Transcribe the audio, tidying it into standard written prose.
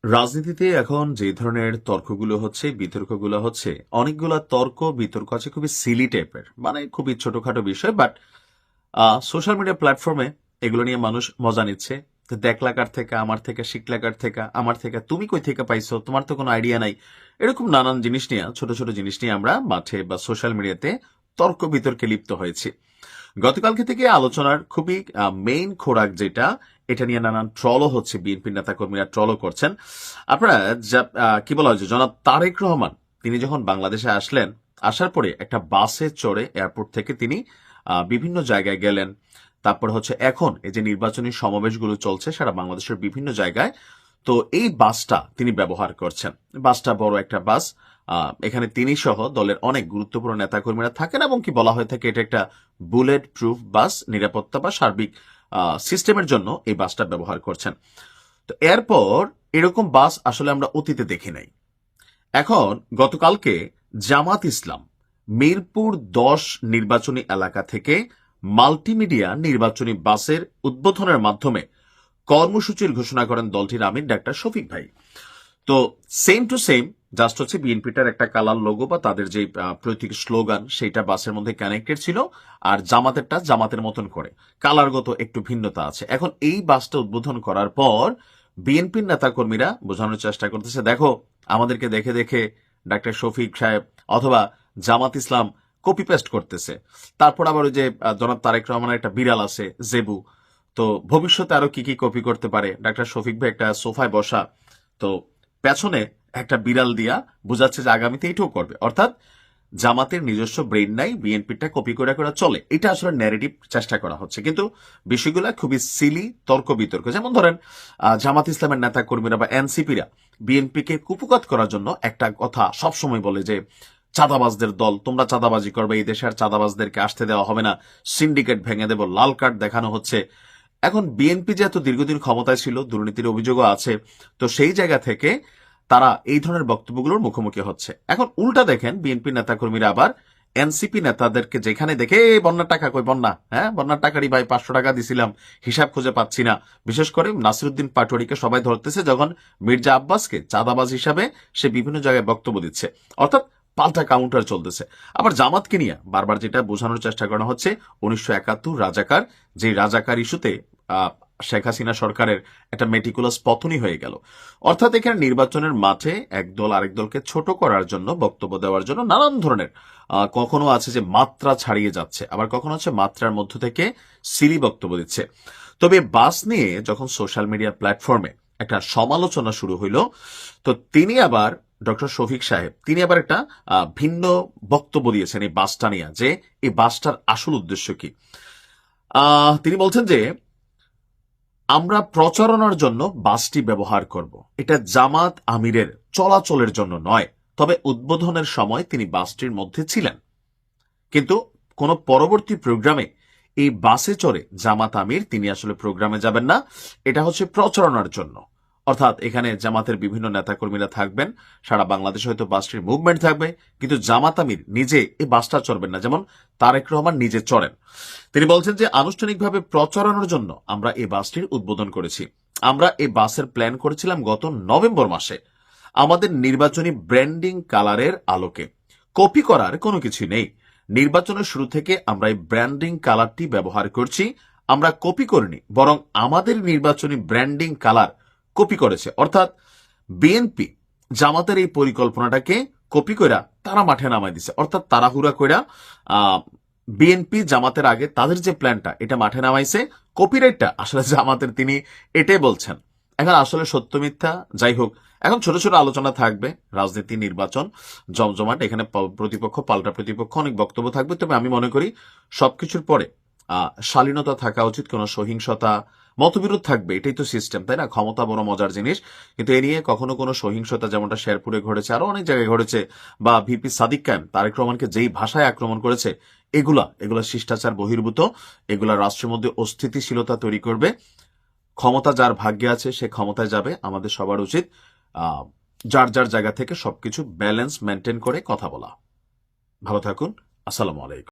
রাজনীতিতে এখন যে ধরনের তর্কগুলো হচ্ছে, বিতর্কগুলো হচ্ছে, অনেকগুলা তর্ক বিতর্ক আছে খুবই সিলি টাইপের, মানে খুবই ছোটখাটো বিষয়, বাট সোশ্যাল মিডিয়া প্ল্যাটফর্মে এগুলো নিয়ে মানুষ মজা নিচ্ছে। তো দেখলা কার থেকে, আমার থেকে, শিখলা কার থেকে, আমার থেকে, তুমি কই থেকে পাইছো, তোমার তো কোনো আইডিয়া নাই। এরকম নানান জিনিস নিয়ে, ছোট ছোট জিনিস নিয়ে আমরা মাঠে বা সোশ্যাল মিডিয়াতে তর্ক বিতর্কে লিপ্ত হয়েছি। গতকালকে থেকে আলোচনার খুবই মেইন খোরাক যেটা, এটা নিয়ে নানান ট্রলও হচ্ছে, বিএনপি নেতাকর্মীরা ট্রলও করছেন। আপনারা কি বলা হয়েছে, জনাব তারেক রহমান তিনি যখন বাংলাদেশে আসলেন, আসার পরে একটা বাসে চড়ে এয়ারপোর্ট থেকে তিনি বিভিন্ন জায়গায় গেলেন। তারপর হচ্ছে এখন এই যে নির্বাচনী সমাবেশগুলো চলছে সারা বাংলাদেশের বিভিন্ন জায়গায়, তো এই বাসটা তিনি ব্যবহার করছেন। বাসটা বড় একটা বাস। এখানে তিনি সহ দলের অনেক গুরুত্বপূর্ণ নেতাকর্মীরা থাকেন, এবং কি বলা হয়ে থাকে এটা একটা বুলেট প্রুফ বাস, নিরাপত্তা বা সার্বিক সিস্টেমের জন্য এই বাসটা ব্যবহার করছেন। তো এরপর এরকম বাস আসলে আমরা অতীতে দেখি নাই। এখন গতকালকে জামাত ইসলাম মিরপুর 10 নির্বাচনী এলাকা থেকে মাল্টিমিডিয়া নির্বাচনী বাসের উদ্বোধনের মাধ্যমে কর্মসূচির ঘোষণা করেন দলটির আমির ডাক্তার শফিক ভাই। তো সেম টু সেম, জাস্ট হচ্ছে বিএনপিটার একটা কালার লোগো বা তাদের যে প্রতীক স্লোগান সেটা বাসের মধ্যে কানেক্টেড ছিল, আর জামাতেরটা জামাতের মতন করে কালারগত একটু ভিন্নতা আছে। এখন এই বাসটা উদ্বোধন করার পর বিএনপির নেতাকর্মীরা বোঝানোর চেষ্টা করতেছে, দেখো আমাদেরকে দেখে দেখে ডাক্তার শফিক সাহেব অথবা জামাত ইসলাম কপি পেস্ট করতেছে। তারপর আবার ওই যে জনাব তারেক রহমানের একটা বিড়াল আছে জেবু, তো ভবিষ্যতে আরো কি কি কপি করতে পারে, ডাক্তার শফিক ভাই একটা সোফায় বসা, তো পেছনে একটা বিড়াল দিয়া বোঝাচ্ছে যে আগামীতে এটাও করবে। অর্থাৎ জামাতের নিজস্ব ব্রেন নাই, বিএনপিটা কপি করে করে চলে, এটা আসলে ন্যারেটিভ চেষ্টা করা হচ্ছে। কিন্তু বিষয়গুলো খুবই সিলি, তর্ক বিতর্ক। যেমন ধরেন জামাত ইসলামের নেতা কর্মীরা বা এনসিপিরা বিএনপিকে কুপকাত করার জন্য একটা কথা সবসময় বলে যে চাঁদাবাজদের দল, তোমরা চাঁদাবাজি করবে, এই দেশে আর চাঁদাবাজদেরকে আসতে দেওয়া হবে না, সিন্ডিকেট ভেঙে দেব, লাল কার্ড দেখানো হচ্ছে। এখন বিএনপি যে এত দীর্ঘদিন ক্ষমতায় ছিল, দুর্নীতির অভিযোগও আছে, তো সেই জায়গা থেকে তারা এই ধরনের বক্তব্যগুলোর মুখোমুখি হচ্ছে। এখন উল্টা দেখেন বিএনপি নেতাকর্মীরা আবার এনসিপি নেতাদেরকে যেখানে দেখে, বন্যার টাকা কই, বন্যা, হ্যাঁ বন্যার টাকারই ভাই 500 টাকা দিছিলাম, হিসাব খুঁজে পাচ্ছি না। বিশেষ করে নাসিরুদ্দিন পাটোয়ারিকে সবাই ধরতেছে যখন মির্জা আব্বাসকে চাঁদাবাজ হিসাবে সে বিভিন্ন জায়গায় বক্তব্য দিচ্ছে। অর্থাৎ পাল্টা কাউন্টার চলতেছে। আবার জামাতকে নিয়ে বারবার যেটা বোঝানোর চেষ্টা করা হচ্ছে, 1971 রাজাকার, যে রাজাকার ইস্যুতে শেখ হাসিনা সরকারের একটা মেটিকুলাস পতনই হয়ে গেল। অর্থাৎ এখানে নির্বাচনের মাঠে এক দল আরেক দলকে ছোট করার জন্য, বক্তব্য দেওয়ার জন্য নানান ধরনের, কখনো আছে যে মাত্রা ছাড়িয়ে যাচ্ছে, আবার কখনো হচ্ছে মাত্রার মধ্য থেকে সিলি বক্তব্য দিচ্ছে। তবে বাস নিয়ে যখন সোশ্যাল মিডিয়া প্ল্যাটফর্মে একটা সমালোচনা শুরু হইল, তো তিনি আবার ডক্টর শফিক সাহেব তিনি আবার একটা ভিন্ন বক্তব্য দিয়েছেন এই বাসটা নিয়ে, যে এই বাসটার আসল উদ্দেশ্য কি। তিনি বলছেন যে আমরা প্রচারণার জন্য বাসটি ব্যবহার করব, এটা জামাত আমিরের চলাচলের জন্য নয়। তবে উদ্বোধনের সময় তিনি বাসটির মধ্যে ছিলেন, কিন্তু কোন পরবর্তী প্রোগ্রামে এই বাসে চড়ে জামাত আমির তিনি আসলে প্রোগ্রামে যাবেন না, এটা হচ্ছে প্রচারণার জন্য। অর্থাৎ এখানে জামাতের বিভিন্ন নেতাকর্মীরা থাকবেন, সারা বাংলাদেশে হয়তো বাসটির মুভমেন্ট থাকবে, কিন্তু জামাত আমির নিজে এই বাসটা চড়বেন না, যেমন তারেক রহমান নিজে চড়েন। তিনি বলছেন যে আনুষ্ঠানিকভাবে প্রচারণার জন্য আমরা এই বাসটির উদ্বোধন করেছি। আমরা এই বাসের প্ল্যান করেছিলাম গত নভেম্বর মাসে, আমাদের নির্বাচনী ব্র্যান্ডিং কালারের আলোকে। কপি করার কোনো কিছু নেই। নির্বাচনের শুরু থেকে আমরা এই ব্র্যান্ডিং কালারটি ব্যবহার করছি, আমরা কপি করিনি, বরং আমাদের নির্বাচনী ব্র্যান্ডিং কালার কপি করেছে। অর্থাৎ বিএনপি জামাতের এই পরিকল্পনাটাকে কপি কইরা তারা মাঠে নামাই দিছে। অর্থাৎ তাড়াহুড়া কইরা বিএনপি জামাতের আগে তাদের যে প্ল্যানটা এটা মাঠে নামাইছে, কপিরাইটটা আসলে জামাতের, তিনি এটাই বলছেন। এখন আসলে সত্য মিথ্যা যাই হোক, এখন ছোট ছোট আলোচনা থাকবে, রাজনীতি, নির্বাচন জমজমাট, এখানে প্রতিপক্ষ পাল্টা প্রতিপক্ষ অনেক বক্তব্য থাকবে। তবে আমি মনে করি সবকিছুর পরে শালীনতা থাকা উচিত, কোনো সহিংসতা, মতবিরোধ থাকবে, এটাই তো সিস্টেম, তাই না? ক্ষমতা বড় মজার জিনিস, কিন্তু এ নিয়ে কখনো কোনো সহিংসতা, যেমনটা শেরপুরে ঘটেছে, আরো অনেক জায়গায় ঘটেছে, বা ভিপি সাদিক কায়েম তারেক রহমানকে যেই ভাষায় আক্রমণ করেছে, এগুলা শিষ্টাচার বহির্ভূত, এগুলা রাষ্ট্রের মধ্যে অস্থিতিশীলতা তৈরি করবে। ক্ষমতা যার ভাগ্যে আছে সে ক্ষমতায় যাবে। আমাদের সবার উচিত যার যার জায়গা থেকে সবকিছু ব্যালেন্স মেনটেন করে কথা বলা। ভালো থাকুন। আসসালামু আলাইকুম।